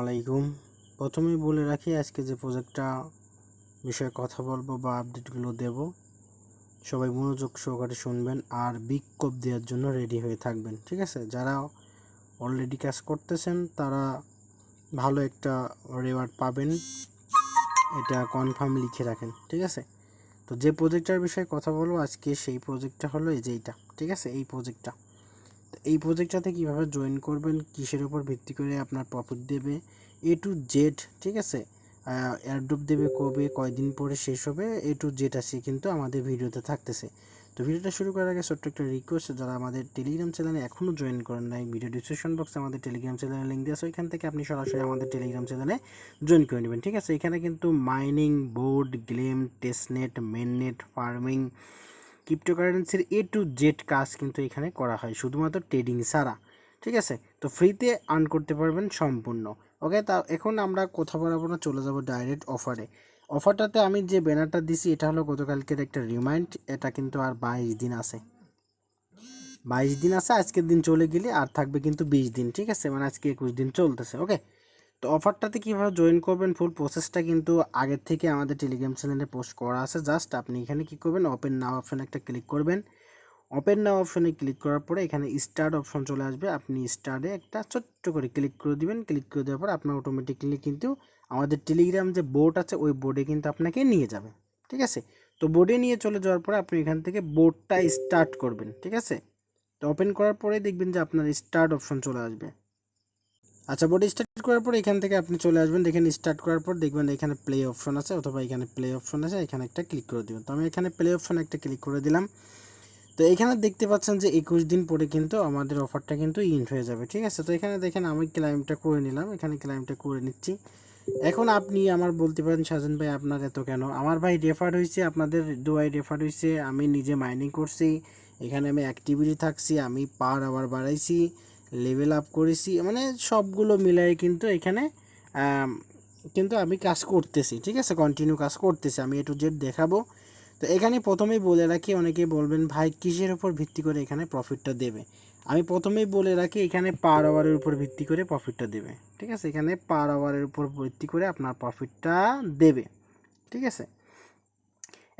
আলাইকুম। প্রথমেই বলে রাখি আজকে যে প্রজেক্টটা বিষয়ে কথা বলবো বা আপডেটগুলো দেব, সবাই মনোযোগ সহকারে শুনবেন আর বিক্ষোভ দেওয়ার জন্য রেডি হয়ে থাকবেন। ঠিক আছে, যারা অলরেডি কাজ করতেছেন তারা ভালো একটা রেওয়ার্ড পাবেন, এটা কনফার্ম লিখে রাখেন। ঠিক আছে, তো যে প্রজেক্টটার বিষয়ে কথা বলবো আজকে সেই প্রজেক্টটা হলো এই যে এইটা। ঠিক আছে, এই প্রজেক্টটা, এই প্রজেক্টটাতে কীভাবে জয়েন করবেন, কিসের উপর ভিত্তি করে আপনার প্রফিট দেবে, এ টু জেড। ঠিক আছে, এয়ারড্রপ দেবে কবে, কয়দিন পরে শেষ হবে, এ টু জেড আছে কিন্তু আমাদের ভিডিওতে থাকতেছে। তো ভিডিওটা শুরু করার আগে ছোট্ট একটা রিকোয়েস্ট, যারা আমাদের টেলিগ্রাম চ্যানেলে এখনও জয়েন করেন নাই, ভিডিও ডিসক্রিপশন বক্সে আমাদের টেলিগ্রাম চ্যানেলের লিঙ্ক দিয়ে আছে, ওইখান থেকে আপনি সরাসরি আমাদের টেলিগ্রাম চ্যানেলে জয়েন করে নেবেন। ঠিক আছে, এখানে কিন্তু মাইনিং, বোর্ড, গ্লেম, টেস্টনেট, মেননেট, ফার্মিং, ক্রিপ্টোকারেন্সির এ টু জেড কাজ কিন্তু এখানে করা হয়, শুধুমাত্র ট্রেডিং ছাড়া। ঠিক আছে, তো ফ্রিতে আর্ন করতে পারবেন সম্পূর্ণ। ওকে, তা এখন আমরা কথা বলাবো না, চলে যাব ডাইরেক্ট অফারে। অফারটাতে আমি যে ব্যানারটা দিছি এটা হলো গতকালকের একটা রিমাইন্ড, এটা কিন্তু আর 22 দিন আছে, 22 দিন আছে, আজকের দিন চলে গেলে আর থাকবে কিন্তু 20 দিন। ঠিক আছে, মানে আজকে 21 দিন চলতেছে। ওকে, তো অফারটাতে কীভাবে জয়েন করবেন ফুল প্রসেসটা কিন্তু আগের থেকে আমাদের টেলিগ্রাম চ্যানেলে পোস্ট করা আছে। জাস্ট আপনি এখানে কী করবেন, ওপেন নাও অপশানে একটা ক্লিক করবেন। ওপেন নাও অপশানে ক্লিক করার পরে এখানে স্টার্ট অপশন চলে আসবে, আপনি স্টার্টে একটা ছোট্ট করে ক্লিক করে দিবেন। ক্লিক করে দেওয়ার পর আপনার অটোমেটিকলি কিন্তু আমাদের টেলিগ্রাম যে বোর্ড আছে ওই বোর্ডে কিন্তু আপনাকে নিয়ে যাবে। ঠিক আছে, তো বোর্ডে নিয়ে চলে যাওয়ার পরে আপনি এখান থেকে বোর্ডটা স্টার্ট করবেন। ঠিক আছে, তো ওপেন করার পরে দেখবেন যে আপনার স্টার্ট অপশন চলে আসবে। আচ্ছা, বোর্ডে স্টার্ট করার পর এখান থেকে আপনি চলে আসবেন, দেখেন স্টার্ট করার পর দেখবেন এখানে প্লে অপশন আছে, অথবা এখানে প্লে অপশন আছে, এখানে একটা ক্লিক করে দেবেন। তো আমি এখানে প্লে অপশন একটা ক্লিক করে দিলাম। তো এখানে দেখতে পাচ্ছেন যে 21 দিন পরে কিন্তু আমাদের অফারটা কিন্তু ইন্ড হয়ে যাবে। ঠিক আছে, তো এখানে দেখেন আমি ক্লাইমটা করে নিলাম, এখানে ক্লাইমটা করে নিচ্ছি। এখন আপনি আমার বলতে পারেন সাজেন ভাই আপনার এত কেন? আমার ভাই রেফার হয়েছে, আপনাদের দোয়াই রেফার হয়েছে, আমি নিজে মাইনিং করছি, এখানে আমি অ্যাক্টিভিটি থাকছি, আমি পার আওয়ার বাড়াইছি, লেভেল আপ করেছি, মানে সবগুলো মিলাই কিন্তু এখানে কিন্তু আমি কাজ করতেছি। ঠিক আছে, কন্টিনিউ কাজ করতেছি, আমি এ টু জেড দেখাবো। তো এখানে প্রথমেই বলে রাখি, অনেকেই বলবেন ভাই কিসের উপর ভিত্তি করে এখানে প্রফিটটা দেবে। আমি প্রথমেই বলে রাখি এখানে পার আওয়ারের উপর ভিত্তি করে প্রফিটটা দেবে। ঠিক আছে, এখানে পার আওয়ারের উপর ভিত্তি করে আপনার প্রফিটটা দেবে। ঠিক আছে,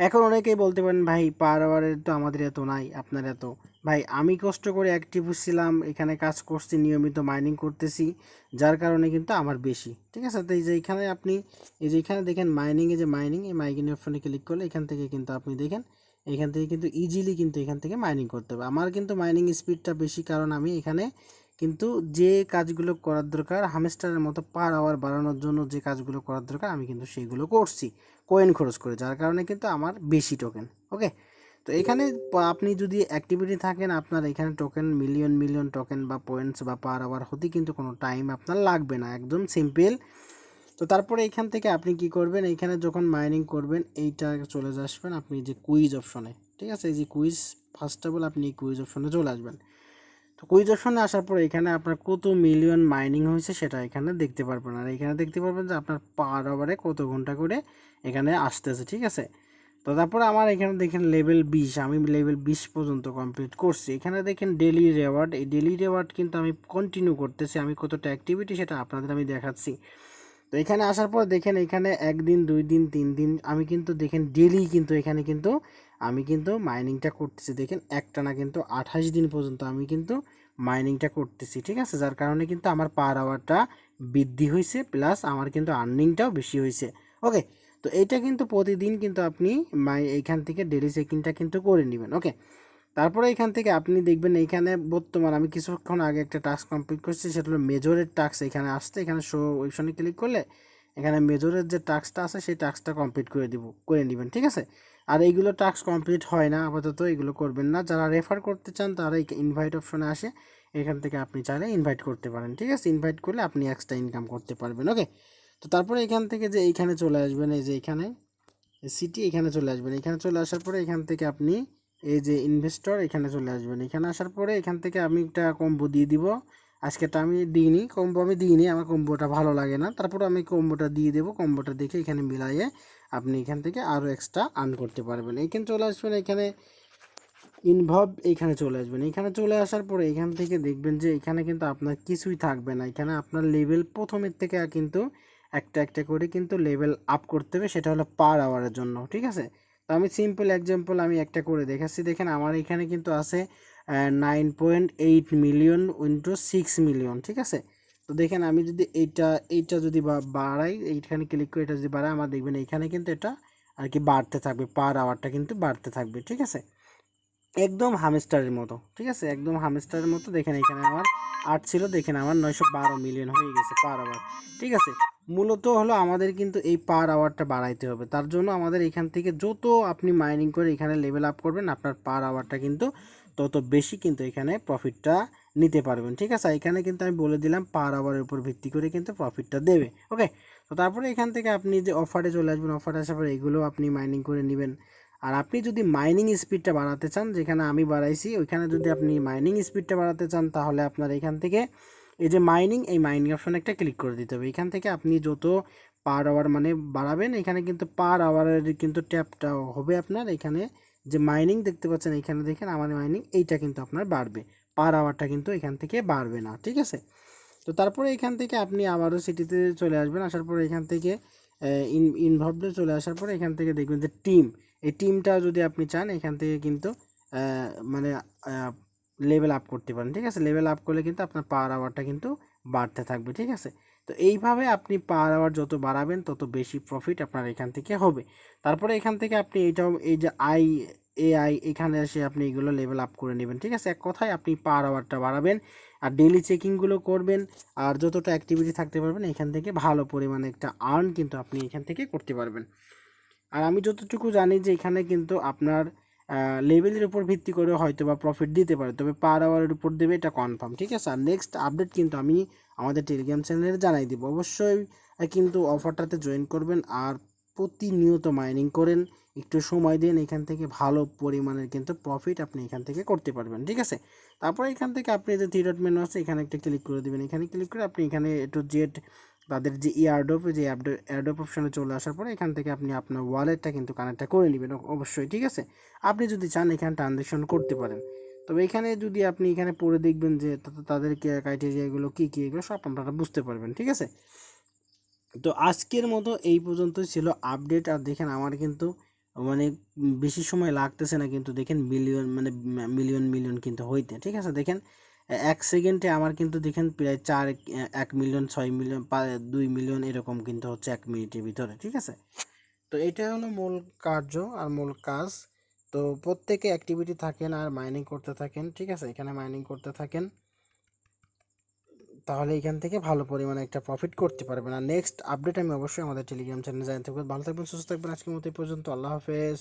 এখন অনেকেই বলতে পারেন ভাই পার আওয়ারের তো আমাদের এত নাই, আপনার এত। ভাই আমি কষ্ট করে অ্যাক্টিভ ছিলাম, এখানে কাজ করছি, নিয়মিত মাইনিং করতেছি, যার কারণে কিন্তু আমার বেশি। ঠিক আছে, তো এই যে এখানে আপনি এই যে এখানে দেখেন মাইনিংয়ে যে মাইনিং, এই মাইনিং অপশনে ক্লিক করলে এখান থেকে কিন্তু আপনি দেখেন এখান থেকে কিন্তু ইজিলি কিন্তু এখান থেকে মাইনিং করতে হবে। আমার কিন্তু মাইনিং স্পিডটা বেশি, কারণ আমি এখানে কিন্তু যে কাজগুলো করার দরকার হামস্টারের মতো পার আওয়ার বাড়ানোর জন্য, যে কাজগুলো করার দরকার আমি কিন্তু সেইগুলো করছি কয়েন খরচ করে, যার কারণে কিন্তু আমার বেশি টোকেন। ওকে, তো এখানে আপনি যদি অ্যাক্টিভিটি থাকেন, আপনার এখানে টোকেন মিলিয়ন মিলিয়ন টোকেন বা পয়েন্টস বা পার আওয়ার হতে কিন্তু কোনো টাইম আপনার লাগবে না, একদম সিম্পল। তো তারপরে এখান থেকে আপনি কি করবেন, এইখানে যখন মাইনিং করবেন এইটা চলে আসবেন আপনি যে কুইজ অপশনে। ঠিক আছে, এই যে কুইজ, ফার্স্ট অফ অল আপনি এই কুইজ অপশনে চলে আসবেন। তো কুইজ অপশনে আসার পরে এখানে আপনার কত মিলিয়ন মাইনিং হয়েছে সেটা এখানে দেখতে পারবেন, আর এখানে দেখতে পারবেন যে আপনার পার আওয়ারে কত ঘন্টা করে এখানে আসতেছে। ঠিক আছে, তো তারপরে আমার এখানে দেখেন লেভেল 20, আমি লেভেল 20 পর্যন্ত কমপ্লিট করছি। এখানে দেখেন ডেলি রেওয়ার্ড, এই ডেলি রেওয়ার্ড কিন্তু আমি কন্টিনিউ করতেছি, আমি কতটা অ্যাক্টিভিটি সেটা আপনাদের আমি দেখাচ্ছি। তো এখানে আসার পর দেখেন এখানে 1 দিন 2 দিন 3 দিন আমি কিন্তু দেখেন ডেলি কিন্তু এখানে কিন্তু আমি কিন্তু মাইনিংটা করতেছি। দেখেন একটানা কিন্তু 28 দিন পর্যন্ত আমি কিন্তু মাইনিংটা করতেছি। ঠিক আছে, যার কারণে কিন্তু আমার পার আওয়ারটা বৃদ্ধি হয়েছে, প্লাস আমার কিন্তু আর্নিংটাও বেশি হয়েছে। ওকে, তো এইটা কিন্তু প্রতিদিন কিন্তু আপনি এইখান থেকে ডেলি চেকিংটা কিন্তু করে নেবেন। ওকে, তারপরে এখান থেকে আপনি দেখবেন এইখানে বর্তমান আমি কিছুক্ষণ আগে একটা টাস্ক কমপ্লিট করছি, সেটা হলো মেজরের টাস্ক। এখানে আসতে এখানে শো অপশনে ক্লিক করলে এখানে মেজরের যে টাস্কটা আছে সেই টাস্কটা কমপ্লিট করে নেবেন। ঠিক আছে, আর এইগুলো টাস্ক কমপ্লিট হয় না আপাতত, এগুলো করবেন না। যারা রেফার করতে চান তারা এই ইনভাইট অপশনে আসে, এখান থেকে আপনি চাইলে ইনভাইট করতে পারেন। ঠিক আছে, ইনভাইট করলে আপনি এক্সট্রা ইনকাম করতে পারবেন। ওকে, তো তারপরে এখান থেকে যে এইখানে চলে আসবেন, এই যে এখানে সিটি, এখানে চলে আসবেন। এখানে চলে আসার পরে এখান থেকে আপনি এই যে ইনভেস্টর, এখানে চলে আসবেন। এখানে আসার পরে এখান থেকে আমি একটা কম্বো দিয়ে দিব। আজকেটা আমি দিইনি, কম্বো আমি দিইনি, আমার কম্বোটা ভালো লাগে না, তারপরে আমি কম্বোটা দিয়ে দেবো। কম্বোটা দেখে এখানে মিলাইয়ে আপনি এখান থেকে আরও এক্সট্রা আর্ন করতে পারবেন। এইখানে চলে আসবেন, এখানে ইনভলভ এইখানে চলে আসবেন। এখানে চলে আসার পরে এখান থেকে দেখবেন যে এখানে কিন্তু আপনার কিছুই থাকবে না, এখানে আপনার লেভেল প্রথমের থেকে কিন্তু একটা একটা করে কিন্তু লেভেল আপ করতে হবে, সেটা হলো পার আওয়ারের জন্য, ঠিক আছে। তো আমি সিম্পল এক্সাম্পল আমি একটা করে দেখাচ্ছি। দেখেন আমার এখানে কিন্তু আছে 9.8 মিলিয়ন ইন্টু 6 মিলিয়ন, ঠিক আছে। তো দেখেন আমি যদি এইটা যদি বাড়াই, এইখানে ক্লিক করে এটা যদি বাড়াই, আমার দেখবেন এইখানে কিন্তু এটা আর কি বাড়তে থাকবে, পার আওয়ারটা কিন্তু বাড়তে থাকবে, ঠিক আছে। একদম হামস্টারের মতো, ঠিক আছে, একদম হামস্টারের মতো। দেখেন এখানে আমার 8 ছিল, দেখেন আমার 912 মিলিয়ন হয়ে গেছে পার আওয়ার, ঠিক আছে। মূলত হলো আমাদের কিন্তু এই পার আওয়ারটা বাড়াইতে হবে, তার জন্য আমাদের এখান থেকে যত আপনি মাইনিং করে এখানে লেভেল আপ করবেন, আপনার পার আওয়ারটা কিন্তু তত বেশি কিন্তু এখানে প্রফিটটা নিতে পারবেন, ঠিক আছে। এখানে কিন্তু আমি বলে দিলাম পার আওয়ারের উপর ভিত্তি করে কিন্তু প্রফিটটা দেবে, ওকে। তো তারপরে এখান থেকে আপনি যে অফারে চলে আসবেন, অফারে আসার পরে এগুলো আপনি মাইনিং করে নেবেন। আর আপনি যদি মাইনিং স্পিডটা বাড়াতে চান, যেখানে আমি বাড়াইছি ওইখানে যদি আপনি মাইনিং স্পিডটা বাড়াতে চান, তাহলে আপনার এখান থেকে এই যে এই মাইনিং অপশনে একটা ক্লিক করে দিতে হবে। এখান থেকে আপনি যত পার আওয়ার মানে বাড়াবেন, এখানে কিন্তু পার আওয়ারের কিন্তু ট্যাপটা হবে আপনার এখানে যে মাইনিং দেখতে পাচ্ছেন, এখানে দেখেন আমার মাইনিং এইটা কিন্তু আপনার বাড়বে, পার আওয়ারটা কিন্তু এখান থেকে বাড়বে না, ঠিক আছে। তো তারপরে এখান থেকে আপনি আবারও সিটিতে চলে আসবেন, আসার পরে এখান থেকে ইনভলভডে চলে আসার পরে এখান থেকে দেখবেন যে টিম, এই টিমটা যদি আপনি চান এখান থেকে কিন্তু মানে লেভেল আপ করতে পারেন, ঠিক আছে। লেভেল আপ করলে কিন্তু আপনার পাওয়ার আওয়ারটা কিন্তু বাড়তে থাকবে, ঠিক আছে। তো এইভাবে আপনি পাওয়ার আওয়ার যত বাড়াবেন তত বেশি প্রফিট আপনার এখান থেকে হবে। তারপরে এখান থেকে আপনি এইটাও এই যে এআই এখানে এসে আপনি এগুলো লেভেল আপ করে নেবেন, ঠিক আছে। এক কথায় আপনি পাওয়ার আওয়ারটা বাড়াবেন আর ডেইলি চেকিংগুলো করবেন, আর যতটা অ্যাক্টিভিটি থাকতে পারবেন এখান থেকে ভালো পরিমাণে একটা আর্ন কিন্তু আপনি এখান থেকে করতে পারবেন। আর আমি যতটুকু জানি যে এখানে কিন্তু আপনার লেভেলের উপর ভিত্তি করে হয়তো বা প্রফিট দিতে পারে, তবে পার আওয়ারের উপর দেবে এটা কনফার্ম, ঠিক আছে। আর নেক্সট আপডেট কিন্তু আমি আমাদের টেলিগ্রাম চ্যানেলে জানাই দিব, অবশ্যই কিন্তু অফারটাতে জয়েন করবেন আর প্রতিনিয়ত মাইনিং করেন, একটু সময় দিন, এখান থেকে ভালো পরিমাণের কিন্তু প্রফিট আপনি এখান থেকে করতে পারবেন, ঠিক আছে। তারপরে এখান থেকে আপনি যে থ্রি ডট মেনু আছে এখানে একটা ক্লিক করে দেবেন, এখানে ক্লিক করে আপনি এখানে একটু জেড তাদের যে এয়ারড্রপ, যে এয়ারড্রপ অপশানে চলে আসার পরে এখান থেকে আপনি আপনার ওয়ালেটটা কিন্তু কানেক্টটা করে নেবেন অবশ্যই, ঠিক আছে। আপনি যদি চান এখানে ট্রানজ্যাকশন করতে পারেন, তবে এখানে যদি আপনি এখানে পড়ে দেখবেন যে তাদের ক্রাইটেরিয়াগুলো কী কী, এগুলো সব আপনারা বুঝতে পারবেন, ঠিক আছে। তো আজকের মতো এই পর্যন্তই ছিল আপডেট। আর দেখেন আমার কিন্তু মানে বেশি সময় লাগতেছে না, কিন্তু দেখেন মিলিয়ন মানে মিলিয়ন মিলিয়ন কিন্তু হইতে, ঠিক আছে। দেখেন 1 সেকেন্ডে আমার কিন্তু দেখেন প্রায় 1 মিলিয়ন 6 মিলিয়ন 2 মিলিয়ন এরকম কিন্তু হচ্ছে 1 মিনিটের ভিতরে, ঠিক আছে। তো এটা হলো মূল কার্য আর মূল কাজ। তো প্রত্যেকে অ্যাক্টিভিটি থাকেন আর মাইনিং করতে থাকেন, ঠিক আছে, এখানে মাইনিং করতে থাকেন, তাহলে এখান থেকে ভালো পরিমাণে একটা প্রফিট করতে পারবেন। আর নেক্সট আপডেট আমি অবশ্যই আমাদের টেলিগ্রাম চ্যানেলে জানিয়ে থাকবো। ভালো থাকবেন, সুস্থ থাকবেন, আজকের মতো এই পর্যন্ত, আল্লাহ হাফেজ।